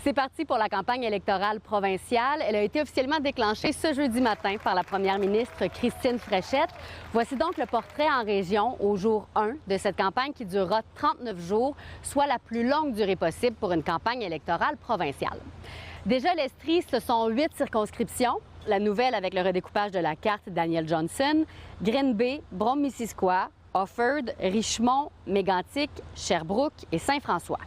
C'est parti pour la campagne électorale provinciale. Elle a été officiellement déclenchée ce jeudi matin par la première ministre Christine Fréchette. Voici donc le portrait en région au jour 1 de cette campagne qui durera 39 jours, soit la plus longue durée possible pour une campagne électorale provinciale. Déjà, l'Estrie, ce sont 8 circonscriptions. La nouvelle avec le redécoupage de la carte Daniel Johnson, Green Bay, Brome-Missisquoi, Offord, Richmond, Mégantic, Sherbrooke et Saint-François.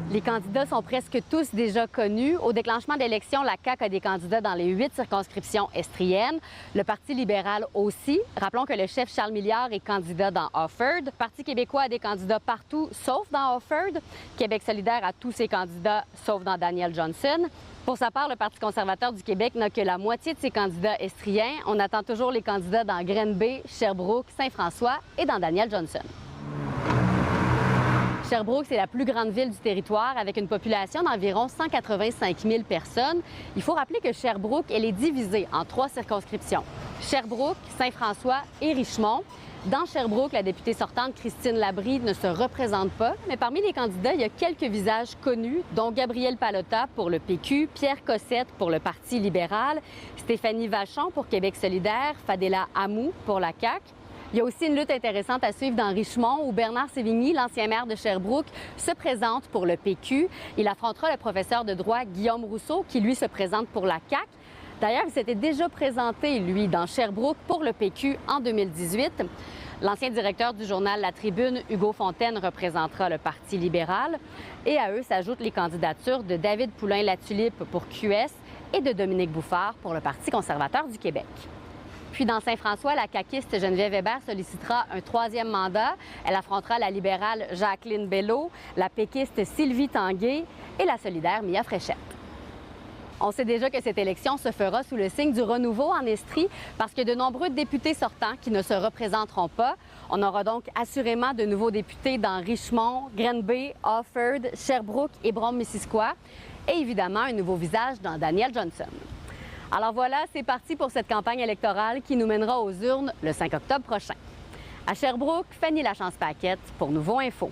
Les candidats sont presque tous déjà connus. Au déclenchement d'élections, la CAQ a des candidats dans les 8 circonscriptions estriennes. Le Parti libéral aussi. Rappelons que le chef Charles Milliard est candidat dans Offord. Le Parti québécois a des candidats partout, sauf dans Offord. Québec solidaire a tous ses candidats, sauf dans Daniel Johnson. Pour sa part, le Parti conservateur du Québec n'a que la moitié de ses candidats estriens. On attend toujours les candidats dans Green Bay, Sherbrooke, Saint-François et dans Daniel Johnson. Sherbrooke, c'est la plus grande ville du territoire avec une population d'environ 185 000 personnes. Il faut rappeler que Sherbrooke, elle est divisée en 3 circonscriptions. Sherbrooke, Saint-François et Richmond. Dans Sherbrooke, la députée sortante Christine Labrie ne se représente pas, mais parmi les candidats, il y a quelques visages connus, dont Gabriel Pallotta pour le PQ, Pierre Cossette pour le Parti libéral, Stéphanie Vachon pour Québec solidaire, Fadela Hamou pour la CAQ. Il y a aussi une lutte intéressante à suivre dans Richmond où Bernard Sévigny, l'ancien maire de Sherbrooke, se présente pour le PQ. Il affrontera le professeur de droit Guillaume Rousseau qui, lui, se présente pour la CAQ. D'ailleurs, il s'était déjà présenté, lui, dans Sherbrooke pour le PQ en 2018. L'ancien directeur du journal La Tribune, Hugo Fontaine, représentera le Parti libéral. Et à eux s'ajoutent les candidatures de David Poulain-Latulippe pour QS et de Dominique Bouffard pour le Parti conservateur du Québec. Puis dans Saint-François, la caquiste Geneviève Hébert sollicitera un 3e mandat. Elle affrontera la libérale Jacqueline Bello, la péquiste Sylvie Tanguay et la solidaire Mia Fréchette. On sait déjà que cette élection se fera sous le signe du renouveau en Estrie parce que de nombreux députés sortants qui ne se représenteront pas. On aura donc assurément de nouveaux députés dans Richmond, Green Bay, Offord, Sherbrooke et Brome-Missisquoi et évidemment un nouveau visage dans Daniel Johnson. Alors voilà, c'est parti pour cette campagne électorale qui nous mènera aux urnes le 5 octobre prochain. À Sherbrooke, Fanny Lachance-Paquette pour Nouveau Info.